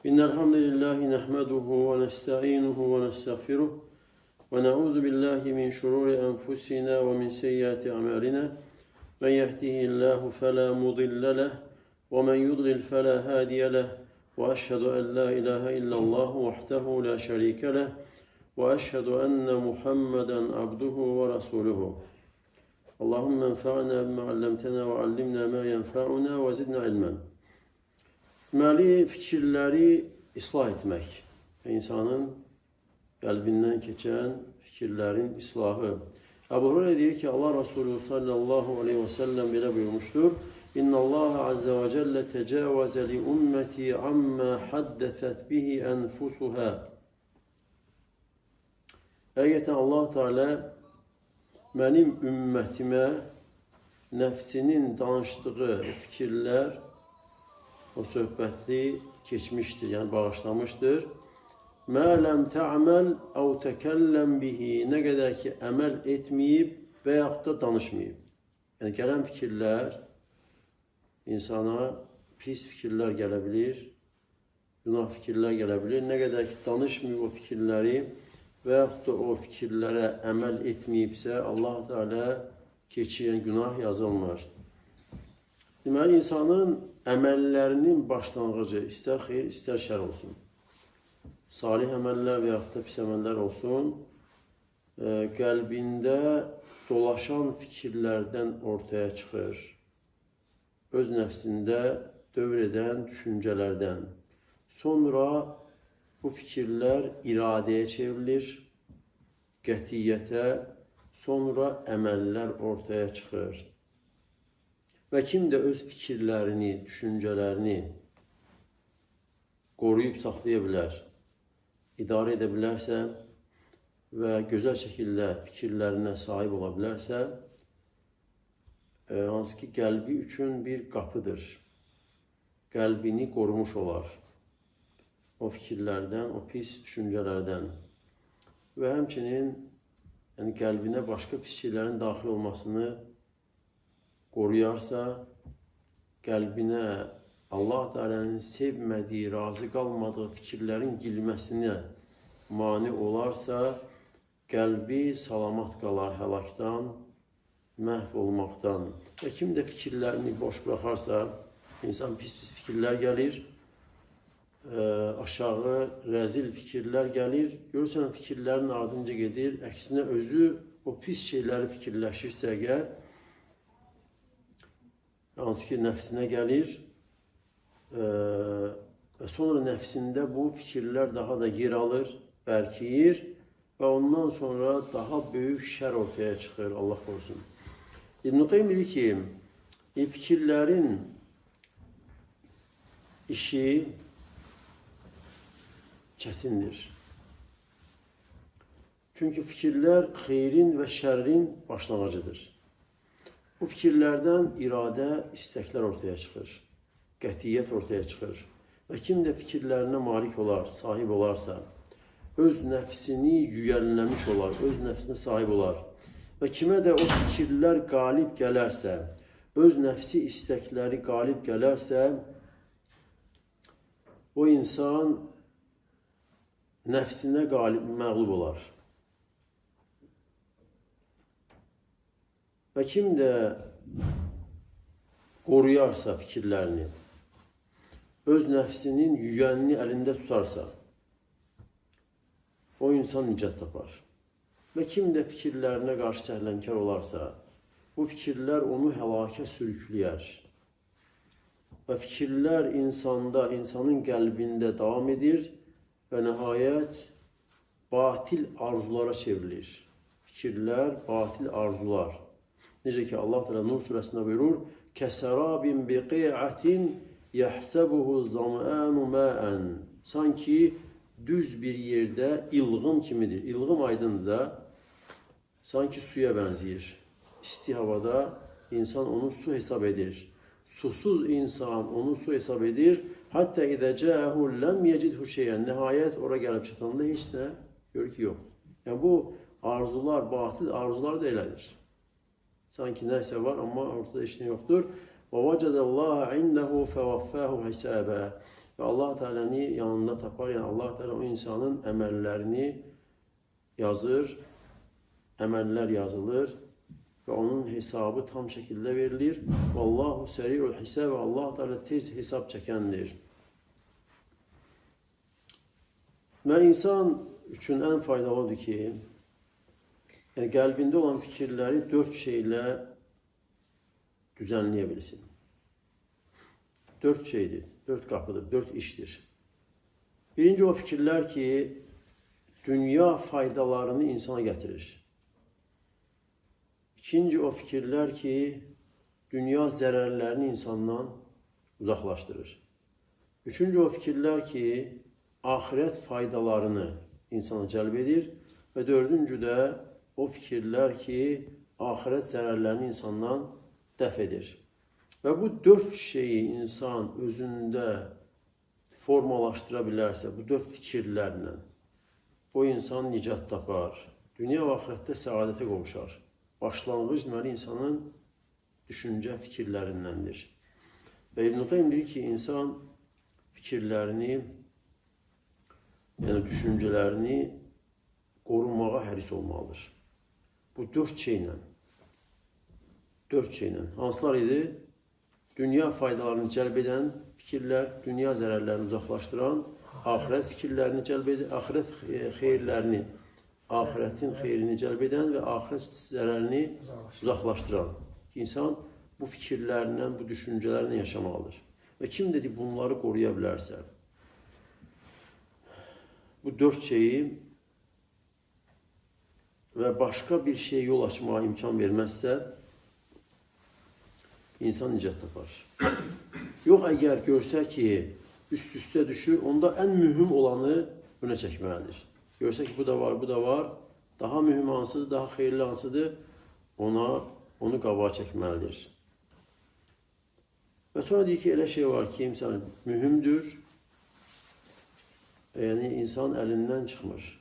إن الحمد لله نحمده ونستعينه ونستغفره ونعوذ بالله من شرور أنفسنا ومن سيئات أعمالنا من يهده الله فلا مضل له ومن يضلل فلا هادي له وأشهد أن لا إله إلا الله وحده لا شريك له وأشهد أن محمدا عبده ورسوله اللهم انفعنا بما علمتنا وعلمنا ما ينفعنا وزدنا علما. Deməli, fikirləri islah etmək, insanın qəlbindən keçən fikirlərin islahı. Əbu Hüreyrə deyir ki, Allah Resulü sallallahu aleyhi və səlləm belə buyurmuşdur. İnna Allah azze və cəllə təcavəzə li ümmeti amma haddəfət bihi ənfusuhə. Həqiqətən Allah Teala mənim ümmətimə nəfsinin danışdığı fikirlər o söhbətli keçmişdir, yəni bağışlamışdır. Mə ləm tə'məl əv təkəlləm bihi, nə qədər ki, əməl etməyib və yaxud da danışmayıb. Yəni, gələn fikirlər, insana pis fikirlər gələ bilir, günah fikirlər gələ bilir. Nə qədər ki, danışmayıb o fikirləri və yaxud da o fikirlərə əməl etməyibsə, Allah Teala keçirən günah yazılmır. Deməli, insanın əməllərinin başlanğıcı istər xeyir, istər şər olsun. Salih əməllər və yaxud da pis əməllər olsun, qəlbində dolaşan fikirlərdən ortaya çıxır. Öz nəfsində dövr edən düşüncələrdən. Sonra bu fikirlər iradəyə çevrilir, qətiyyətə, sonra əməllər ortaya çıxır. Və kim də öz fikirlərini, düşüncələrini qoruyub saxlaya bilər, idarə edə bilərsə və gözəl şəkildə fikirlərinə sahib ola bilərsə, hansı ki, qəlbi üçün bir qapıdır. Qəlbini qorumuş olar o fikirlərdən, o pis düşüncələrdən və həmçinin qəlbinə başqa pis şeylərin daxil olmasını qoruyarsa, qəlbinə Allah Teala'nın sevmədiyi, razı qalmadığı fikirlərin girməsinə mane olarsa, qəlbi salamat qalar həlakdan, məhv olmaqdan. Və kim də fikirlərini boş buraxarsa, insan pis-pis fikirlər gəlir, aşağı, rəzil fikirlər gəlir, görürsən fikirlərin ardınca gedir, əksinə özü o pis şeyləri fikirləşirsə əgər, hansı ki, nəfsinə gəlir və sonra nəfsində bu fikirlər daha da yer alır, bərkiyir və ondan sonra daha böyük şər ortaya çıxır, Allah korusun. İbn-i Qayyim deyir ki, fikirlərin işi çətindir. Çünki fikirlər xeyrin və şərrin başlanğıcıdır. Bu fikirlərdən iradə, istəklər ortaya çıxır, qətiyyət ortaya çıxır. Və kim də fikirlərinə malik olar, sahib olarsa, öz nəfsini yüyənləmiş olar, öz nəfsinə sahib olar. Və kimə də o fikirlər qalib gələrsə, öz nəfsi istəkləri qalib gələrsə, o insan nəfsinə məğlub olar. Və kim də qoruyarsa fikirlərini, öz nəfsinin yüyənini əlində tutarsa, o insan nicat tapar. Və kim də fikirlərinə qarşı səhlənkar olarsa, bu fikirlər onu həlakə sürükləyər. Və fikirlər insanda, insanın qəlbində davam edir və nəhayət batil arzulara çevrilir. Fikirlər, batil arzular. Necə ki, Allah Teala Nur surəsində buyurur, Kəsərabin biqi'atin yəhsəbuhu zam'anu ma'an. Sanki düz bir yerdə ilğım kimidir. İlğım aydındır, sanki suya bənzəyir. İsti havada insan onu su hesab edir. Susuz insan onu su hesab edir. Hətta idə cəəhu ləm yecidhu şeyən. Nəhayət ora gəlib çıxanda heç nə görür ki, yox. Yəni bu arzular, batil arzular da elədir. Sanki nəsə var, amma ortada heç nə yoxdur. وَوَجَدَ اللّٰهَ عِنْدَهُ فَوَفَّاهُ حِسَابًا. və Allah Teala'nı yanında tapar. Yəni Allah Teala o insanın əməllərini yazır, əməllər yazılır və onun hesabı tam şəkildə verilir. Vallahu səri'ul hisab və Allah Teala tez hesab çəkəndir. Və insan üçün ən faydalıdır ki, yəni qəlbində olan fikirləri 4 şeylə düzənləyə bilsin. 4 şeydir, 4 qapıdır, 4 işdir. Birinci o fikirlər ki, dünya faydalarını insana gətirir. İkinci o fikirlər ki, dünya zərərlərini insandan uzaqlaşdırır. Üçüncü o fikirlər ki, ahirət faydalarını insana cəlb edir. Və dördüncü də o fikirlər ki, ahirət zərərlərini insandan dəf edir. Və bu 4 şeyi insan özündə formalaşdıra bilərsə, bu 4 fikirlərlə o insan nicat tapar. Dünya və axirətdə səadətə qovuşar. Başlanğıc deməli insanın düşüncə fikirlərindəndir. Və İbn Qayyim deyir ki, insan fikirlərini, yəni düşüncələrini qorumağa həris olmalıdır. Bu 4 şeylə. 4 şeylə. Hansılar idi? Dünya faydalarını cəlb edən fikirlər, dünya zərərlərini uzaqlaşdıran, ahirət fikirlərini cəlb edən, ahirət xeyirlərini, ahirətin xeyrini cəlb edən və ahirət zərərini uzaqlaşdıran. İnsan bu fikirlərlə, bu düşüncələrlə yaşamalıdır. Və kim dedi bunları qoruya bilərsə, bu 4 şeyi və başqa bir şey yol açmağa imkan verməzsə, insan nicat tapar. Yox, əgər görsə ki, üst-üstə düşür, onda ən mühüm olanı önə çəkməlidir. Görsə ki, bu da var, bu da var, daha mühüm hansıdır, daha xeyirli hansıdır, onu qabağa çəkməlidir. Və sonra deyir ki, elə şey var ki, insan mühümdür, yəni insan əlindən çıxmır.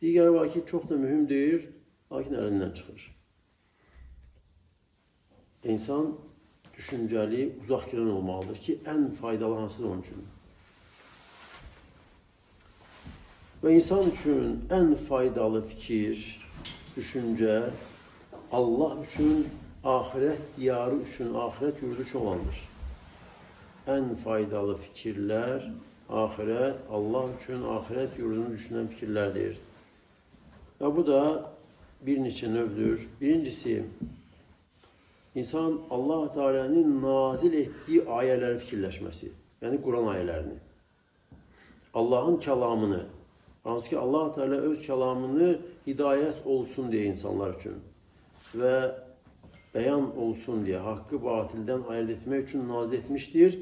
Digəri var ki, çox da mühüm deyir, lakin əlindən çıxır. İnsan düşüncəli, uzaq girən olmalıdır ki, ən faydalı hansıdır onun üçün. Və insan üçün ən faydalı fikir, düşüncə, Allah üçün, ahirət diyarı üçün, ahirət yurdu üçün olandır. Ən faydalı fikirlər, ahirət, Allah üçün, ahirət yurdunu düşünən fikirlərdir. Və bu da bir neçə növdür. Birincisi, İnsan Allah Teala'nın nazil etdiyi ayələri fikirləşməsi, yəni Quran ayələrini. Allahın kəlamını, hansı ki Allah Teala öz kəlamını hidayət olsun deyə insanlar üçün və bəyan olsun deyə, haqqı batildən ayırt etmək üçün nazil etmişdir.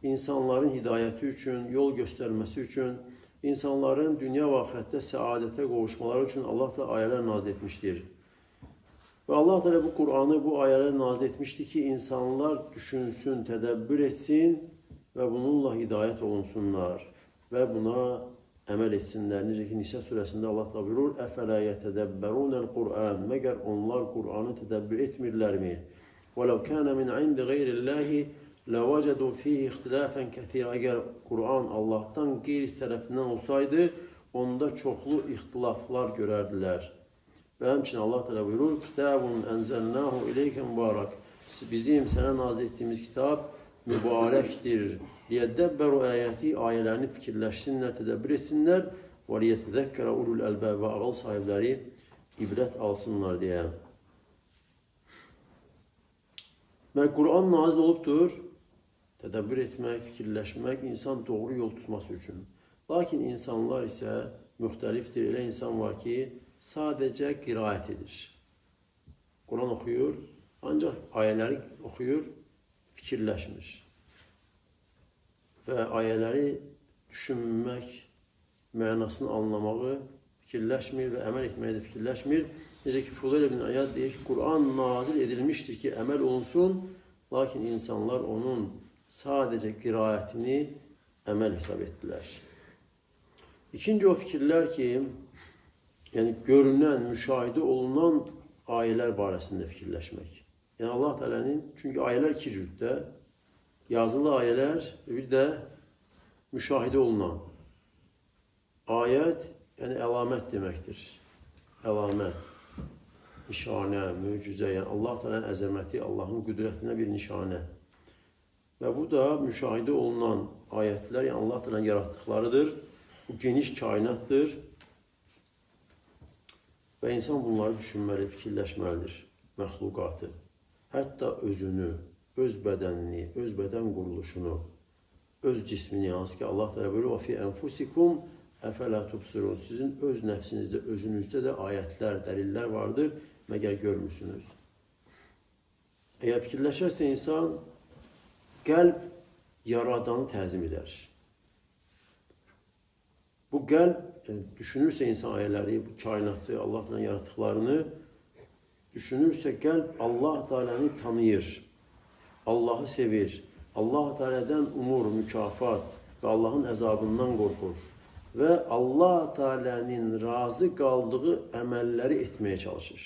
İnsanların hidayəti üçün, yol göstərməsi üçün, insanların dünya və axirətdə səadətə qovuşmaları üçün Allah da ayələr nazil etmişdir. Və Allah Teala bu Qur'anı, bu ayələri nazil etmişdir ki, insanlar düşünsün, tədəbbür etsin və bununla hidayət olunsunlar və buna əməl etsinlər. Necə ki, Nisa surəsində Allah da buyurur, əfələ yətədəbbərunəl Qur'an, məgər onlar Qur'anı tədəbbür etmirlərmi? وَلَوْ كَانَ مِنْ عِنْدِ غَيْرِ اللّٰهِ لَوَجَدُوا فِيهِ اِخْتِلَافًا كَثِيرًا. Əgər Qur'an Allahdan qeyris tərəfindən olsaydı, onda çoxlu ixtilaflar görərdilər. Və həmçinin Allah Teala buyurur, Kitabun enzəlnahu ileyke mübarək. Bizim sənə nazil etdiyimiz kitab mübarəkdir. Liyəddəbbəru ayəti, ayələrini fikirləşsinlər, tədəbbür etsinlər. Və liyətədəkkərə ulul əlbəb və ağıl sahibləri ibrət alsınlar deyə. Və Quran nazil olubdur, tədəbbür etmək, fikirləşmək, insan doğru yol tutması üçün. Lakin insanlar isə müxtəlifdir. Elə insan var ki, sadəcə qiraət edir. Quran oxuyur, ancaq ayələri oxuyur, fikirləşmir. Və ayələri düşünmək, mənasını anlamağı fikirləşmir və əməl etməyi də fikirləşmir. Necə ki, Fudayl ibn İyad deyir ki, Quran nazil edilmişdir ki, əməl olunsun, lakin insanlar onun sadəcə qiraətini əməl hesab etdilər. İkinci o fikirlər ki, yəni görünən, müşahidə olunan ayələr barəsində fikirləşmək. Yəni Allah Teala'nın, çünki ayələr iki cürddə, yazılı ayələr, bir də müşahidə olunan. Ayət, yəni əlamət deməkdir. Əlamət, nişanə, möcüzə, yəni Allah Teala'nın əzəməti, Allahın qüdrətinə bir nişanə. Və bu da müşahidə olunan ayətlər, yəni Allah Teala'nın yaratdıqlarıdır. Bu geniş kainatdır. Və insan bunları düşünməli, fikirləşməlidir, məxluqatı. Hətta özünü, öz bədənini, öz bədən quruluşunu, öz cismini, hansı ki Allah Teala buyurur, وَفِي أَنْفُسِكُمْ أَفَلَا تُبْصِرُونَ. Sizin öz nəfsinizdə, özünüzdə də ayətlər, dəlillər vardır, məgər görmürsünüz. Əgər fikirləşərsə insan, qəlb yaradanı təzim edər. Bu qəlb, düşünürsə insan ayələri, bu kainatı, Allah Teala'nın yaratdıqlarını, düşünürsə qəlb Allah Teala'nı tanıyır, Allah'ı sevir, Allah Teala'dan umur, mükafat ve Allah'ın əzabından qorxur və Allah Teala'nın razı qaldığı əməlləri etməyə çalışır.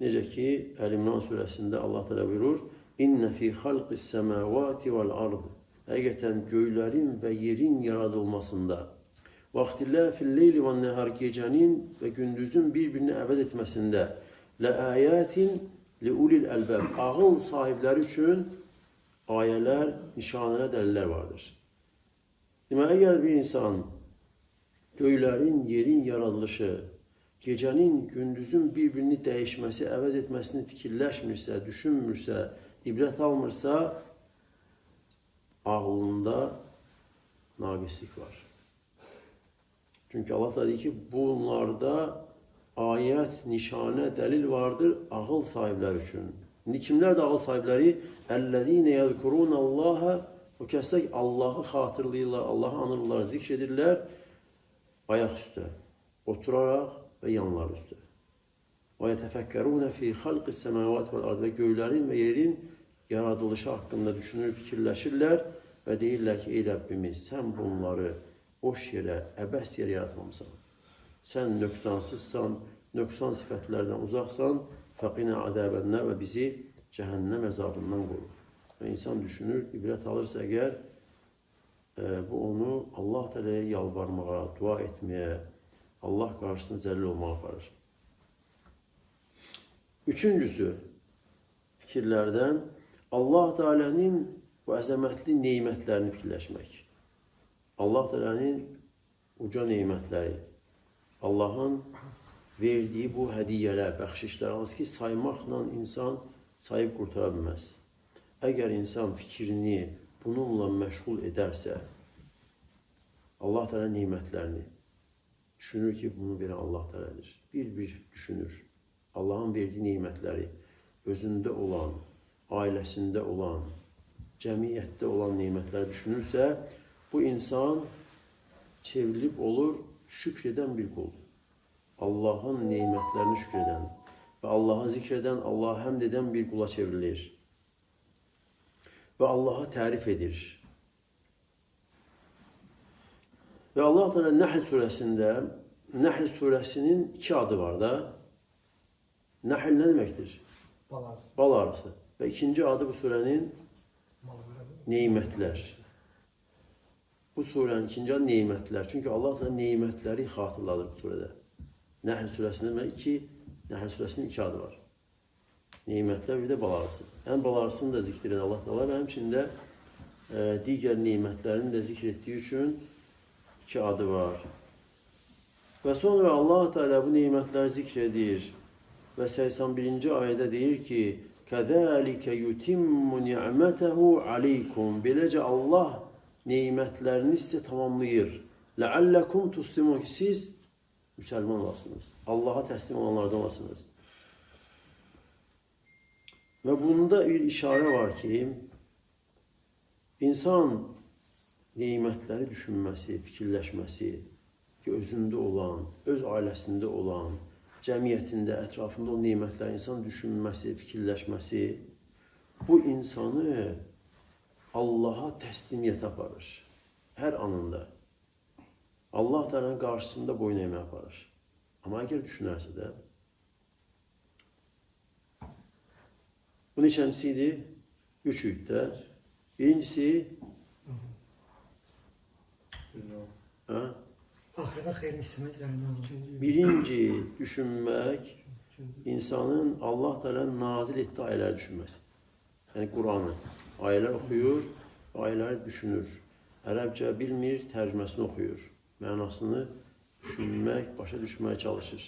Necə ki, Əl-İmran surəsində Allah Teala buyurur, İnnə fi xalqis səmavati vel ard. Həqiqətən göylərin və yerin yaradılmasında, vaxtilləfil leyli və nəhar, gecənin və gündüzün bir-birini əvəz etməsində, ləayətin liulil əlbəb, ağıl sahibləri üçün ayələr, nişanələr, dəlillər vardır. Deməli, əgər bir insan göylərin, yerin yaradılışı, gecənin, gündüzün bir-birini dəyişməsi, əvəz etməsini fikirləşmirsə, düşünmürsə, ibrət almırsa, ağlında naqislik var. Çünki Allah da deyir ki, bunlarda ayət, nişanə, dəlil vardır ağıl sahibləri üçün. İndi kimlər də ağıl sahibləri? Əl-ləzīnə yəzkurunəlləhə, o kəslər Allahı xatırlayırlar, Allahı anırlar, zikr edirlər ayaq üstə, oturaraq və yanlar üstə. Və yətəfəkkərunə fi xalqis səməvat vəl ard, və göylərin və yerin yaradılışı haqqında düşünür, fikirləşirlər və deyirlər ki, ey Rəbbimiz, sən bunları boş yerə, əbəs yerə yaratmamısan. Sən nöqsansızsan, nöqsan sifətlərdən uzaqsan, fəqinə adəbənnər, və bizi cəhənnəm əzabından qorur. Və insan düşünür, ibrət alırsa əgər, bu onu Allah Teala'ya yalvarmağa, dua etməyə, Allah qarşısında zəlil olmağa aparır. Üçüncüsü, fikirlərdən Allah Teala'nın bu əzəmətli neymətlərini fikirləşmək. Allah Teala'nın uca neymətləri, Allah'ın verdiyi bu hədiyyələr, bəxşişlər, hansı ki saymaqla insan sayıb qurtara bilməz. Əgər insan fikrini bununla məşğul edərsə, Allah Teala neymətlərini düşünür ki, bunu verən Allah Teala'dır. Bir-bir düşünür. Allah'ın verdiyi neymətləri, özündə olan, ailəsində olan, cəmiyyətdə olan neymətləri düşünürsə, bu insan çevrilib olur, şükr edən bir qul. Allah'ın neymətlərini şükr edən və Allah'ı zikr edən, Allah'a həmd edən bir qula çevrilir. Və Allah'a tərif edir. Və Allah Teala Nəhl surəsində, Nəhl surəsinin 2 adı var da. Nəhl nə deməkdir? Bal arısı. Və ikinci adı bu surənin neymətlər. Bu surənin ikinci adı neymətlər. Çünki Allah Teala neymətləri xatırladır bu surədə. Nəhl surəsində Nəhl surəsinin 2 adı var. Neymətlər, bir də bal arısı. Həm bal arısını da zikr edən Allah Teala və həmçində digər neymətlərini də zikr etdiyi üçün 2 adı var. Və sonra Allah Teala bu neymətləri zikr edir və 81-ci ayədə deyir ki, كَذَٰلِكَ يُتِمُّ نِعْمَتَهُ عَلَيْكُمْ. Beləcə Allah neymətlərini sizə tamamlayır. لَعَلَّكُمْ تُسْلِمُونَ ki, siz müsəlman olasınız. Allah'a təslim olanlardan olasınız. Və bunda bir işarə var ki, insan neymətləri düşünməsi, fikirləşməsi, ki, özündə olan, öz ailəsində olan, cəmiyyətində, ətrafında o neymətləri insan düşünməsi, fikirləşməsi, bu insanı Allah'a təslimiyyətə aparır. Hər anında. Allah Teala'nın qarşısında boyun əymə aparır. Amma əgər düşünərsə də, bu neçəncisi idi? 3 idi də. Birincisi, Günahlar xeyrini istəmək üzərində olur. Birinci düşünmək, insanın Allah Teala'nın nazil ettiği ayələri düşünməsi. Yəni Qur'anı, ayələr oxuyur, ayələri düşünür. Ərəbcə bilmir, tərcüməsini oxuyur. Mənasını düşünmək, başa düşməyə çalışır.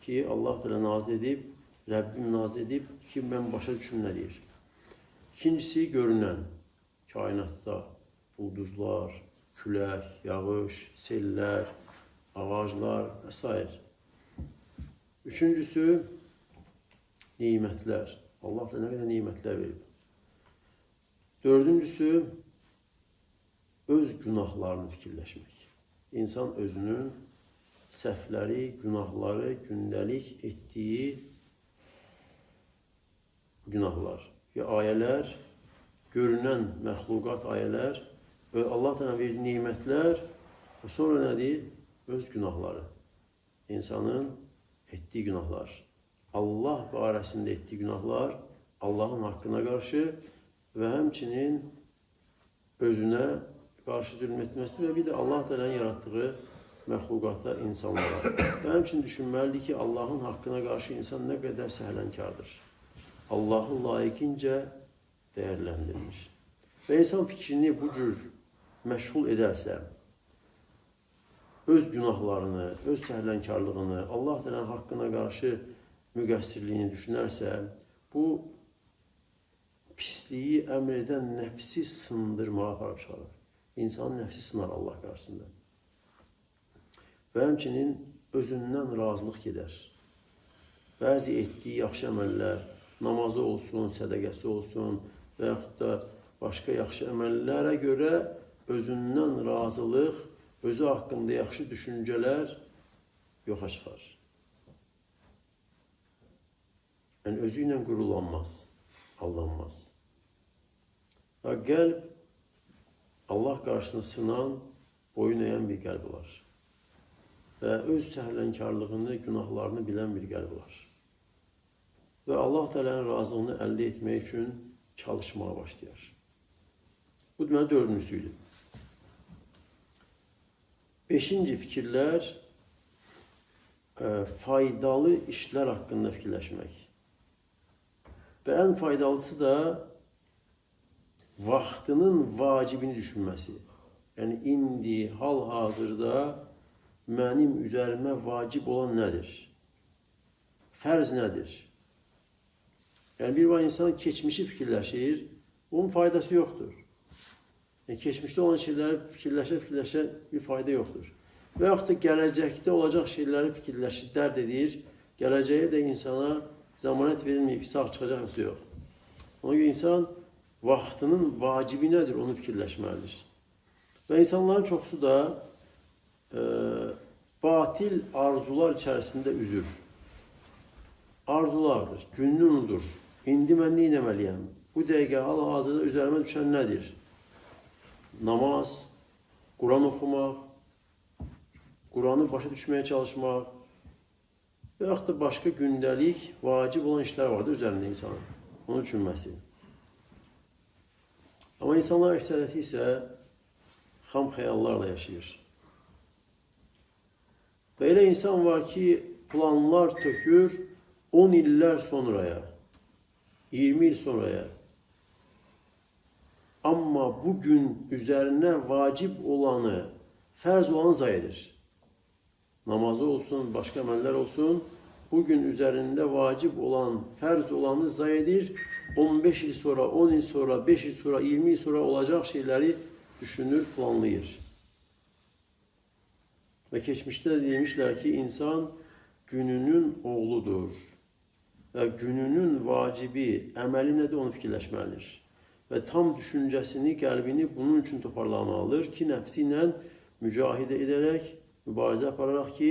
Ki Allah Teala nazil edib, Rəbbim nazil edib ki mən başa düşüm nə deyir. İkincisi görünən, kainatda ulduzlar, külək, yağış, sellər, ağaclar və s. Üçüncüsü nimətlər. Allah da nə qədər nimətlər verib. Dördüncüsü öz günahlarını fikirləşmək. İnsan özünün səhvləri, günahları, gündəlik etdiyi günahlar və ayələr, görünən məxluqat ayələr, Allah təala verdiyi nimətlər, sonra nədir? Öz günahları. İnsanın etdiyi günahlar. Allah barəsində etdiyi günahlar, Allahın haqqına qarşı və həmçinin özünə qarşı zülm etməsi və bir də Allah təalanın yaratdığı məxluqata, insanlara. Və həmçinin düşünməlidir ki, Allahın haqqına qarşı insan nə qədər səhlənkardır. Allahı layiqincə dəyərləndirir. Və insan fikrini bu cür məşğul edərsə, öz günahlarını, öz səhlənkarlığını, Allah təalanın haqqına qarşı müqəssirliyini düşünərsə, bu pisliyi əmr edən nəfsi sındırmağa aparıb çıxarır. İnsanın nəfsi sınar Allah qarşısında. Və həmçinin özündən razılıq gedər. Bəzi etdiyi yaxşı əməllər, namazı olsun, sədəqəsi olsun və yaxud da başqa yaxşı əməllərə görə özündən razılıq, özü haqqında yaxşı düşüncələr yoxa çıxar. Yəni, özü ilə qurulanmaz, aldanmaz. Və qəlb, Allah qarşısında sınan, boyun eğən bir qəlb olar. Və öz səhlənkarlığını, günahlarını bilən bir qəlb olar. Və Allah Teala'nın razılığını əldə etmək üçün çalışmağa başlayar. Bu deməli dördüncüsüydü. Beşinci fikirlər, faydalı işlər haqqında fikirləşmək. Və ən faydalısı da vaxtının vacibini düşünməsi. Yəni, indi, hal-hazırda mənim üzərimə vacib olan nədir? Fərz nədir? Yəni, bir var insan keçmişi fikirləşir, onun faydası yoxdur. Yəni, keçmişdə olan şeyləri fikirləşə bir fayda yoxdur. Və yaxud da gələcəkdə olacaq şeyləri fikirləşir, dərd edir, gələcəyə də insana zamanət verilməyib, sağ çıxacaq yoxsa yox. Ona görə insan vaxtının vacibi nədir, onu fikirləşməlidir. Və insanların çoxsu da batil arzular içərisində üzür. Arzulardır, gününü unudur. İndi mən nə etməliyəm? Bu dəqiqə hal-hazırda üzərimə düşən nədir? Namaz, Quran oxumaq, Quranı başa düşməyə çalışmaq və yaxud da başqa gündəlik vacib olan işlər vardır üzərində insanın. Onu düşünməsi. Amma insanlar əksəriyyəti isə xam xəyallarla yaşayır. Və elə insan var ki, planlar tökür 10 illər sonraya, 20 il sonraya. Amma bugün üzərinə vacib olanı, fərz olanı zay edir. Namazı olsun, başqa əməllər olsun, bugün üzərində vacib olan, fərz olanı zay edir. 15 il sonra, 10 il sonra, 5 il sonra, 20 il sonra olacaq şeyləri düşünür, planlayır. Və keçmişdə demişlər ki, insan gününün oğludur. Və gününün vacibi, əməli nədir, onu fikirləşməlidir. Və tam düşüncəsini, qəlbini bunun üçün toparlamalıdır ki, nəfsi ilə mücahidə edərək, mübarizə apararaq ki,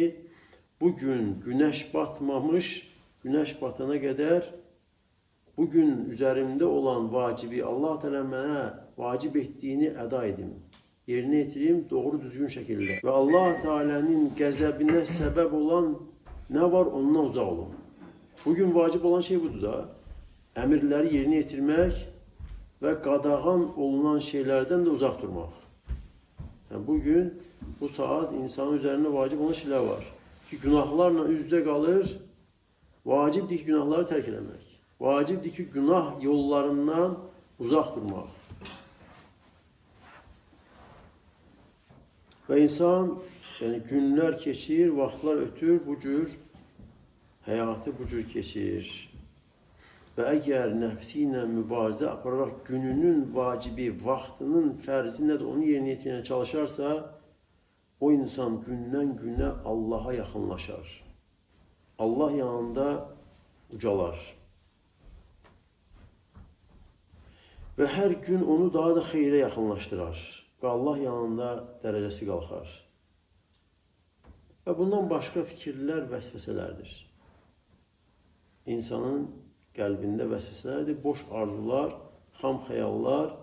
bugün günəş batmamış, günəş batana qədər bugün üzərimdə olan vacibi Allah Teala mənə vacib etdiyini əda edim. Yerinə yetirim doğru düzgün şəkildə. Və Allah Teala'nın qəzəbinə səbəb olan nə var, ondan uzaq olun. Bugün vacib olan şey budur da, əmirləri yerinə yetirmək və qadağan olunan şeylərdən də uzaq durmaq. Yəni, bugün Bu saat insanın üzerine vacib olan şeyler var. Ki günahlarla üz-üzə qalır, vacibdir ki, günahları tərk eləmək. Vacibdir ki, günah yollarından uzaq durmaq. Və insan, yəni günlər keçir, vaxtlar ötür, bu cür həyatı bu cür keçir. Və əgər nəfsi ilə mübarizə apararaq gününün vacibi, vaxtının fərzi nədir, onu yerinə yetirməyə çalışarsa, o insan gündən günə Allaha yaxınlaşar. Allah yanında ucalar. Və hər gün onu daha da xeyrə yaxınlaşdırar. Və Allah yanında dərəcəsi qalxar. Və bundan başqa fikirlər vəsvəsələrdir. İnsanın qəlbində vəsvəsələrdir, boş arzular, xam xəyallar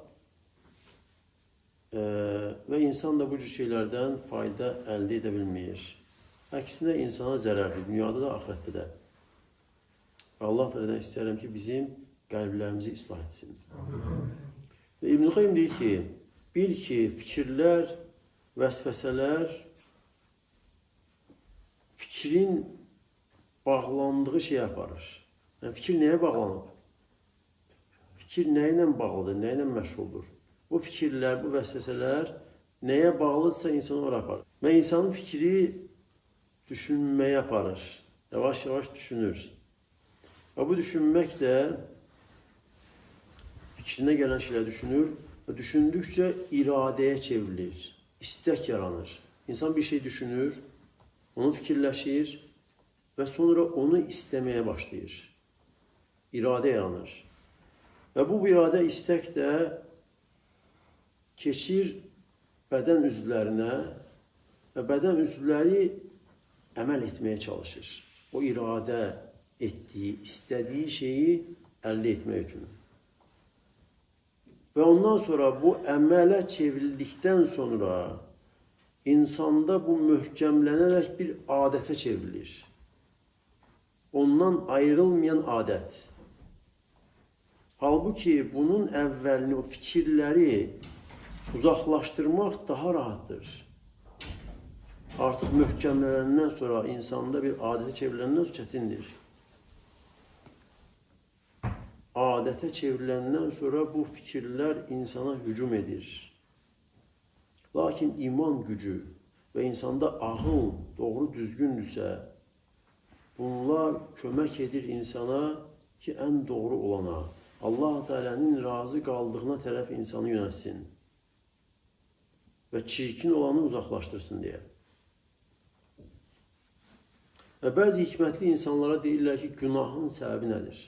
və insan da bu cür şeylərdən fayda əldə edə bilmir. Əksinə insana zərərdir, dünyada da, axirətdə də. Və Allah tərəfindən istəyirəm ki, bizim qəlblərimizi islah etsin. Və İbn-i Qayyim deyir ki, bil ki, fikirlər, vəsvəsələr fikrin bağlandığı şeyə aparır. Yəni, fikir nəyə bağlanıb? Fikir nə ilə bağlıdır, nə ilə məşğuldur? Bu fikirlər, bu vəsvəsələr nəyə bağlıdırsa insanı oraya aparır. Və insanın fikri düşünməyə aparır. Yavaş-yavaş düşünür. Və bu düşünmək də fikrinə gələn şeylər düşünür və düşündükcə iradəyə çevrilir, istək yaranır. İnsan bir şey düşünür, onu fikirləşir və sonra onu istəməyə başlayır. İradə yaranır. Və bu iradə, istək də keçir bədən üzvlərinə və bədən üzvləri əməl etməyə çalışır. O iradə etdiyi, istədiyi şeyi əldə etmək üçün. Və ondan sonra bu əmələ çevrildikdən sonra insanda bu möhkəmlənərək bir adətə çevrilir. Ondan ayrılmayan adət. Halbuki bunun əvvəlini, o fikirləri uzaqlaşdırmaq daha rahatdır. Artıq möhkəmlənəndən sonra insanda bir adətə çevriləndən sonra çətindir. Adətə çevriləndən sonra bu fikirlər insana hücum edir. Lakin iman gücü və insanda ağıl doğru düzgündürsə, bunlar kömək edir insana ki, ən doğru olana, Allah Teala'nın razı qaldığına tərəf insanı yönəlsin və çirkin olanı uzaqlaşdırsın deyə. Və bəzi hikmətli insanlara deyirlər ki, günahın səbəbi nədir?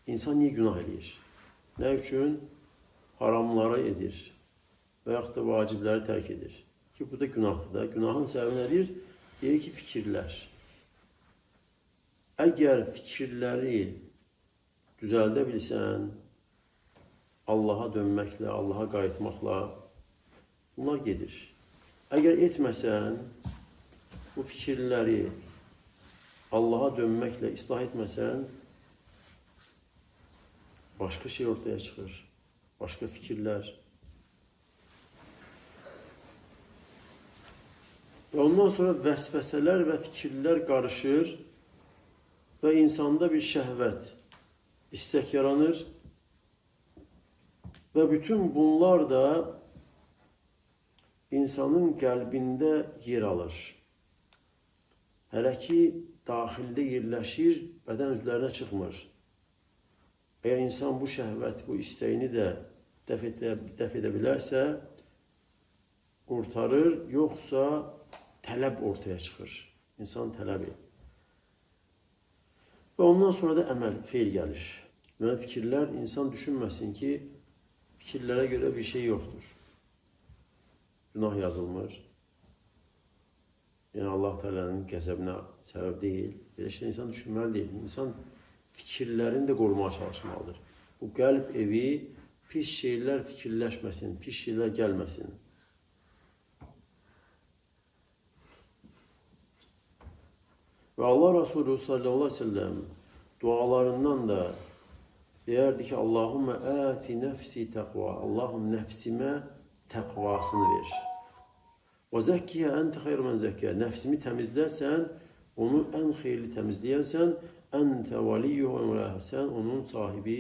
İnsan niyə günah edir? Nə üçün? Haramlara edir və yaxud da vacibləri tərk edir. Ki, bu da günahdır da. Günahın səbəbi nədir? Deyir ki, fikirlər. Əgər fikirləri düzəldə bilsən, Allaha dönməklə, Allaha qayıtmaqla bunlar gedir. Əgər etməsən, bu fikirləri Allaha dönməklə islah etməsən, başqa şey ortaya çıxır, başqa fikirlər. Və ondan sonra vəsvəsələr və fikirlər qarışır və insanda bir şəhvət, istək yaranır və bütün bunlar da insanın qəlbində yer alır. Hələ ki, daxildə yerləşir, bədən üzvlərinə çıxmır. Əgər insan bu şəhvət, bu istəyini də dəf edə bilərsə, qurtarır, yoxsa tələb ortaya çıxır. İnsan tələbi. Və ondan sonra da əməl, feil gəlir. Yəni, fikirlər, insan düşünməsin ki, fikirlərə görə bir şey yoxdur. Günah yazılmır. Yəni, Allah Teala'nın qəzəbinə səbəb deyil. Belə şey insan düşünməli deyil. İnsan fikirlərini də qorumağa çalışmalıdır. Bu qəlb evi pis şeylər fikirləşməsin, pis şeylər gəlməsin. Və Allah Resulü sallallahu aleyhi ve sellem dualarından da deyərdi ki, Allahümmə əti nəfsi təqva, Allahım nəfsimə təqvasını ver. Və zəkkiyə əntə xeyru mən zəkkiyə. Nəfsimi təmizləsən, onu ən xeyirli təmizləyənsən, əntə valiyyuhu və mələhə. Sən onun sahibi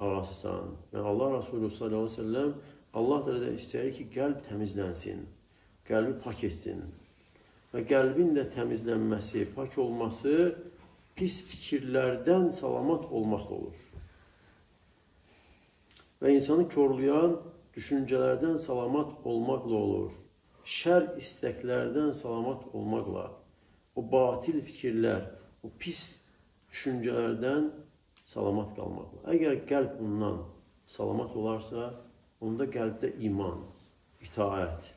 ağasısan. Və Allah Resulü sallallahu aleyhi ve sellem Allah da istəyir ki, qəlb təmizlənsin, qəlbi pak etsin. Və qəlbin də təmizlənməsi, pak olması pis fikirlərdən salamat olmaqla olur. Və insanı körlayan düşüncələrdən salamat olmaqla olur. Şər istəklərdən salamat olmaqla, o batil fikirlər, o pis düşüncələrdən salamat qalmaqla. Əgər qəlb bundan salamat olarsa, onda qəlbdə iman, itaət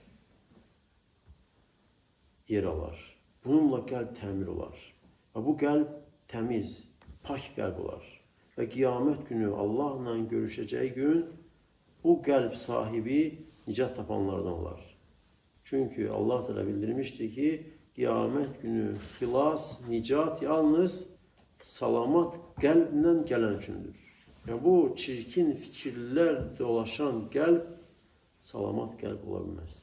yer alar. Bununla qəlb təmir olar. Və bu qəlb təmiz, pak qəlb olar. Və qiyamət günü Allahla görüşəcəyi gün bu qəlb sahibi nicat tapanlardan olar. Çünki Allah da bildirmişdir ki, qiyamət günü xilas, nicat yalnız salamat qəlblə gələn üçündür. Yəni, bu çirkin fikirlər dolaşan qəlb salamat qəlb ola bilməz.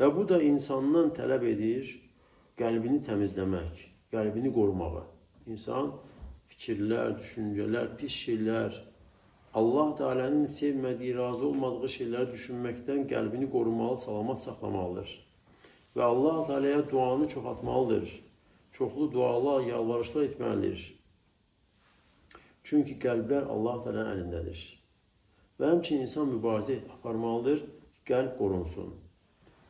Və bu da insandan tələb edir qəlbini təmizləmək, qəlbini qorumağı. İnsan fikirlər, düşüncələr, pis şeylər, Allah Teala'nın sevmədiyi, razı olmadığı şeyləri düşünməkdən qəlbini qorumalı, salamat saxlamalıdır. Və Allah Teala'ya duanı çoxaltmalıdır. Çoxlu dualar, yalvarışlar etməlidir. Çünki qəlblər Allah Teala'nın əlindədir. Və həmçinin insan mübarizə aparmalıdır ki, qəlb qorunsun,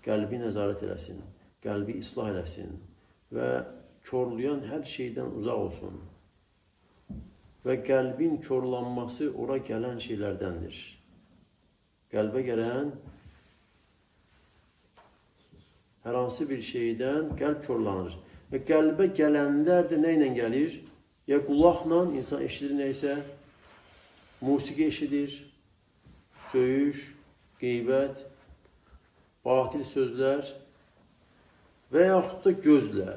qəlbi nəzarət eləsin, qəlbi islah eləsin və körlayan hər şeydən uzaq olsun. Və qəlbin körlanması ora gələn şeylərdəndir. Qəlbə gələn hər hansı bir şeydən qəlb körlanır. Və qəlbə gələnlər də nə ilə gəlir? Ya qulaqla insan eşidir neysə, musiqi eşidir, söyüş, qeybət, batil sözlər və yaxud da gözlə,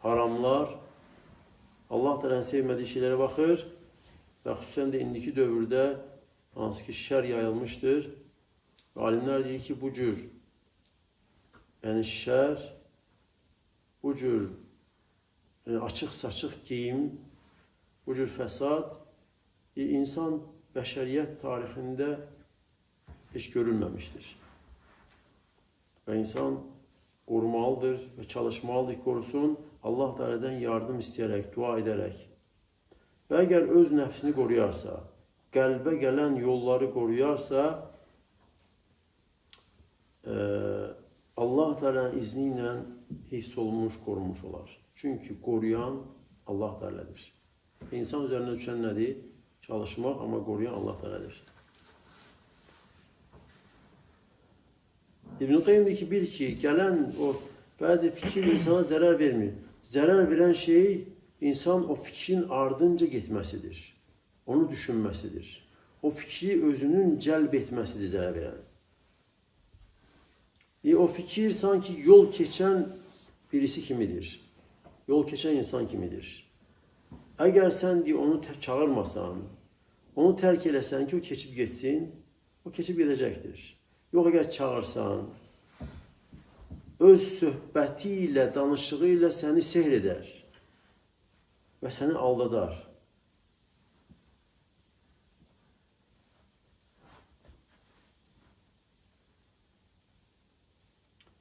haramlar, Allah Teala'nın sevmədiyi şeylərə baxır və xüsusən də indiki dövrdə hansı ki şər yayılmışdır. Və alimlər deyir ki, bu cür yəni şər, bu cür açıq-saçıq geyim, bu cür fəsad insan bəşəriyyət tarixində heç görülməmişdir. Və insan qorumalıdır və çalışmalıdır ki, qorusun. Allah Teala'dan yardım istəyərək, dua edərək və əgər öz nəfsini qoruyarsa, qəlbə gələn yolları qoruyarsa, Allah Teala'nın izni ilə hifz olunmuş, qorunmuş olar. Çünki qoruyan Allah Teala'dır. İnsan üzərində düşən nədir? Çalışmaq, amma qoruyan Allah Teala'dır. İbn-i Qayyim deyir ki, bil ki, gələn o bəzi fikir insana zərər vermir. Zərər verən şey insan o fikrin ardınca getməsidir. Onu düşünməsidir. O fikri özünün cəlb etməsidir zərər verən. O fikir sanki yol keçən birisi kimidir. Yol keçən insan kimidir. Əgər sən onu çağırmasan, onu tərk eləsən ki, o keçib getsin, o keçib gedəcəkdir. Yox, əgər çağırsan, öz söhbəti ilə, danışığı ilə səni sehr edər və səni aldadar.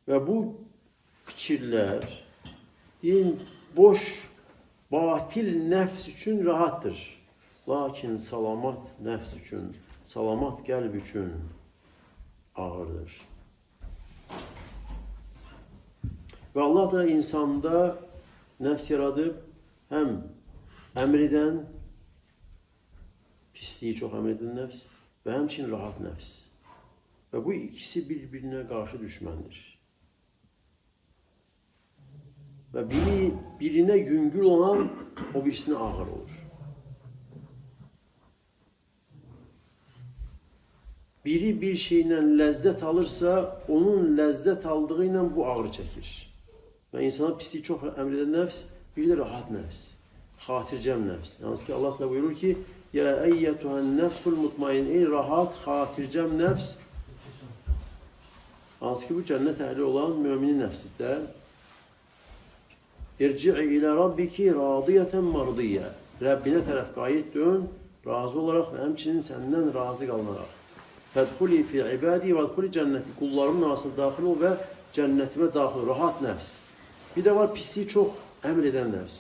Və bu fikirlər boş, batil nəfs üçün rahatdır. Lakin salamat nəfs üçün, salamat qəlb üçün ağırdır. Və Allah da insanda nəfs yaradıb, həm əmr edən, pisliyi çox əmr edən nəfs və həmçinin rahat nəfs. Və bu ikisi bir-birinə qarşı düşməndir. Və birinə yüngül olan, o birisinə ağır olur. Biri bir şeylə ləzzət alırsa, onun ləzzət aldığı ilə bu ağrı çəkir. Və insana pisliyi çox əmr edən nəfs, bir də rahat nəfs, xatircəm nəfs. Yalnız ki, Allah da buyurur ki, ya əyyətuhən nəfsul mutmain, ey rahat, xatircəm nəfs, Hansı ki bu cənnət əhli olan müminin nəfsidir. İrci'i ilə rabbiki radiyətən mardiyyə. Rəbbinə tərəf qayıt dön, razı olaraq və həmçinin səndən razı qalınaraq. Fədxuli fi ibadi və dxuli cənnəti. Qullarımın arasında daxil ol və cənnətimə daxil, rahat nəfs. Bir də var, pisliyi çox əmr edən nəfs.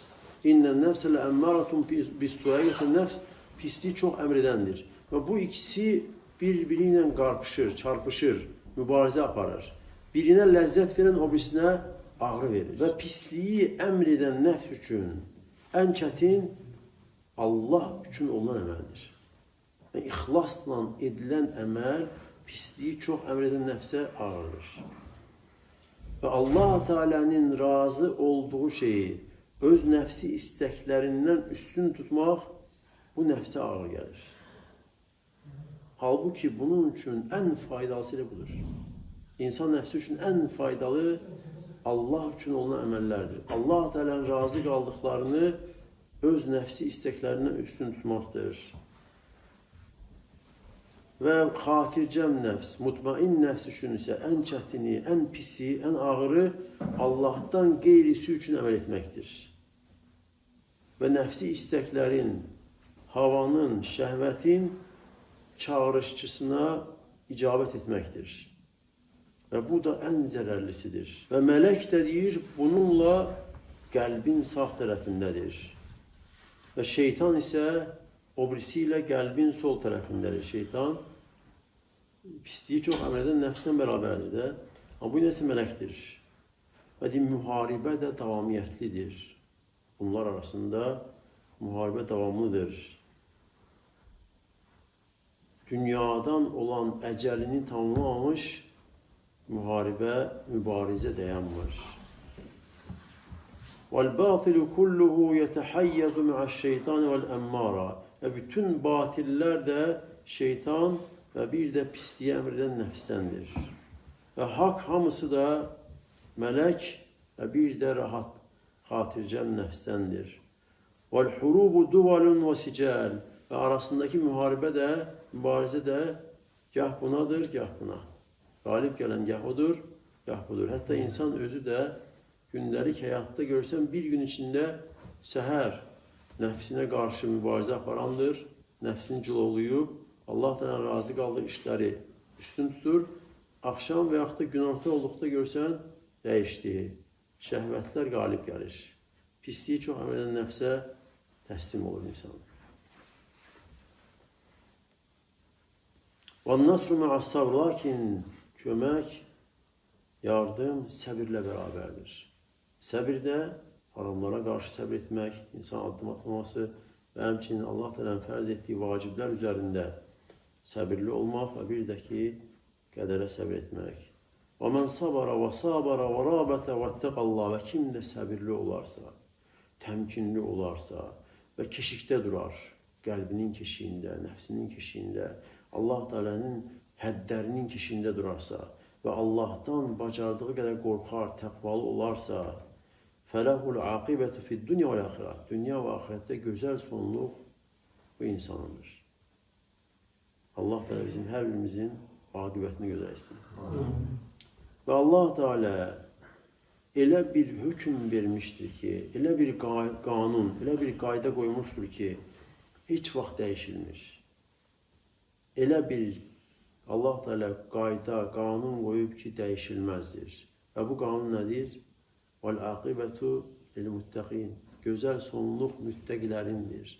İnnən nəfsə lə əmmaratun bis-su'ə nəfs, pisliyi çox əmr edəndir. Və bu ikisi bir-biri ilə qarpışır, çarpışır, mübarizə aparır. Birinə ləzzət verən, o birisinə ağrı verir. Və pisliyi əmr edən nəfs üçün ən çətin Allah üçün olunan əməldir. Yəni, ixlasla edilən əməl pisliyi çox əmr edən nəfsə ağırdır. Və Allah Teala'nın razı olduğu şeyi öz nəfsi istəklərindən üstün tutmaq bu nəfsə ağır gəlir. Halbuki bunun üçün ən faydalısı elə budur. İnsan nəfsi üçün ən faydalı Allah üçün olunan əməllərdir. Allah Teala'nın razı qaldıqlarını öz nəfsi istəklərindən üstün tutmaqdır. Və xatircəm nəfs, mutmain nəfs üçün isə ən çətini, ən pisi, ən ağırı Allahdan qeyrisi üçün əməl etməkdir. Və nəfsi istəklərin, havanın, şəhvətin çağrışçısına icabət etməkdir. Və bu da ən zərərlisidir. Və mələk də deyir, bununla qəlbin sağ tərəfindədir. Və şeytan isə o birisi ilə qəlbin sol tərəfindədir. Şeytan pisliyi çox əmr edən nəfslə bərabərdir də. Amma bu nəsə mələkdir. Və müharibə də davamiyyətlidir. Bunlar arasında müharibə davamlıdır. Dünyadan olan əcəlini tamamlamamış müharibə, mübarizə dayanmır. وَالْبَاطِلُ كُلُّهُ يَتَحَيَّزُ مِعَ الشَّيْطَانِ وَالْأَمَّارَ. Və bütün batiller də şeytan və bir də pisliyi əmr edən nəfsdəndir. Və haqq hamısı da mələk və bir də rahat, xatircəm nəfsdəndir. وَالْحُرُوبُ دُوَلٌ وَسِجَالٌ. Və arasındakı müharibə də, mübarizə də gah bunadır, gah buna. Qalib gələn gah odur, gah budur. Hətta insan özü də gündəlik həyatda görsən bir gün içində səhər nəfsinə qarşı mübarizə aparandır, nəfsini cilovlayıb, Allah'tan razı qaldığı işləri üstün tutur. Axşam və yaxud da günorta olduqda görsən dəyişdiyi, şəhvətlər qalib gəlir. Pisliyi çox əməl edən nəfsə təslim olur insan. وَالنَّصْرُ مَعَ الصَّبْرِ. Lakin kömək, yardım səbirlə bərabərdir. Səbirdə haramlara qarşı səbir etmək, insan addım atmaması və həmçinin Allah Teala'nın fərz etdiyi vaciblər üzərində səbirli olmaq və bir də ki, qədərə səbir etmək. وَمَنْ صَبَرَ وَصَابَرَ وَرَابَتَ وَاتَّقَ اللّٰهِ. Və kim də səbirli olarsa, təmkinli olarsa və keşikdə durar, qəlbinin keşiyində, nəfsinin keşiyində, Allah Teala'nın həddlərinin keşiyində durarsa və Allah'tan bacardığı qədər qorxar, təqvalı olarsa, fələhul aqibətu fid dünya və axirət. Dünya və axirətdə gözəl sonluq bu insanındır. Allah da bizim hər birimizin aqibətini gözəl etsin. Və Allah Teala elə bir hökm vermişdir ki, elə bir qanun, elə bir qayda qoymuşdur ki, heç vaxt dəyişilmir. Elə bir Allah Teala qayda, qanun qoyub ki, dəyişilməzdir. Və bu qanun nədir? وَالْعَاقِبَةُ لِلْمُتَّقِينَ. Gözəl sonluq müttəqilərindir.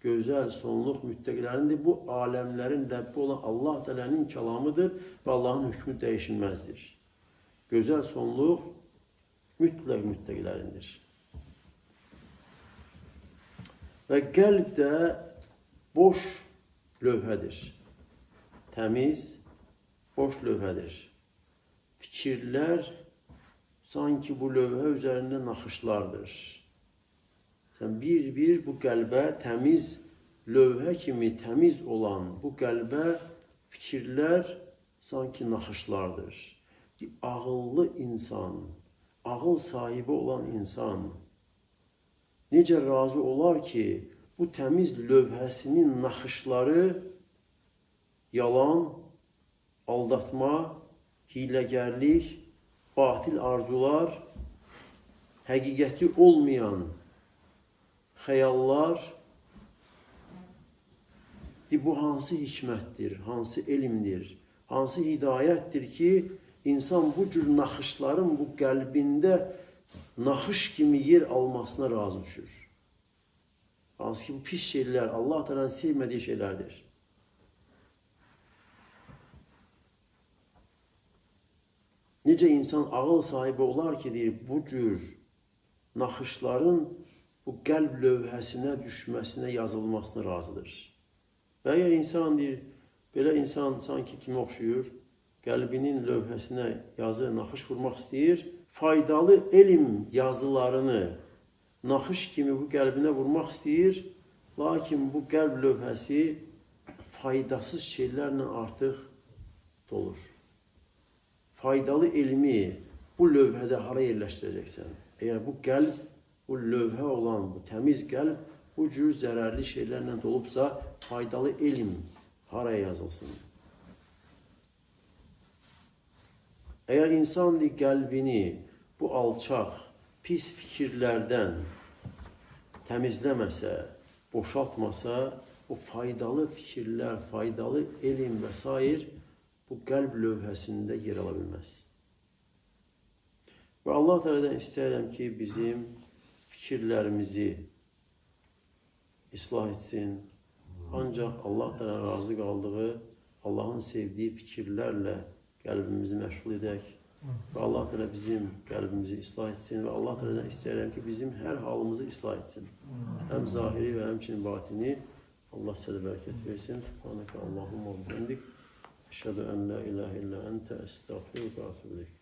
Gözəl sonluq müttəqilərindir. Bu aləmlərin Rəbbi olan Allah Teala'nın kəlamıdır və Allahın hökmü dəyişilməzdir. Gözəl sonluq mütləq müttəqilərindir. Və qəlb də boş lövhədir. Təmiz, boş lövhədir. Fikirlər sanki bu lövhə üzərində naxışlardır. Sən bir-bir bu qəlbə təmiz lövhə kimi təmiz olan bu qəlbə fikirlər sanki naxışlardır. Ağıllı insan, ağıl sahibi olan insan necə razı olar ki, bu təmiz lövhəsinin naxışları yalan, aldatma hiləgərlik, batil arzular, həqiqəti olmayan xəyallar, bu hansı hikmətdir, hansı elmdir, hansı hidayətdir ki, insan bu cür naxışların bu qəlbində naxış kimi yer almasına razı düşür. Hansı ki, bu pis şeylər, Allah Teala'nın sevmədiyi şeylərdir. Necə insan ağıl sahibi olar ki, deyir, bu cür naxışların bu qəlb lövhəsinə düşməsinə, yazılmasına razıdır. Və əgər insan deyir, belə insan sanki kimi oxşuyur, qəlbinin lövhəsinə yazı, naxış vurmaq istəyir, faydalı elm yazılarını naxış kimi bu qəlbinə vurmaq istəyir, lakin bu qəlb lövhəsi faydasız şeylərlə artıq dolur. Faydalı elmi bu lövhədə hara yerləşdirəcəksən? Əgər bu qəlb, bu lövhə olan, bu təmiz qəlb bu cür zərərli şeylərlə dolubsa, faydalı elm haraya yazılsın? Əgər insan qəlbini bu alçaq, pis fikirlərdən təmizləməsə, boşaltmasa, bu faydalı fikirlər, faydalı elm və s. bu qəlb lövhəsində yer ala bilməz. Və Allah Teala'dan istəyirəm ki, bizim fikirlərimizi islah etsin. Ancaq Allah Teala razı qaldığı, Allahın sevdiyi fikirlərlə qəlbimizi məşğul edək. Və Allah Teala bizim qəlbimizi islah etsin. Və Allah Teala'dan istəyirəm ki, bizim hər halımızı islah etsin. Həm zahiri və həmçinin batini. Allah sizə bərəkət versin. Subhanəkə Allahumma bihamdik. Əşhədü ən la ilahə illə əntə əstəğfiruka və etûbü ileyk.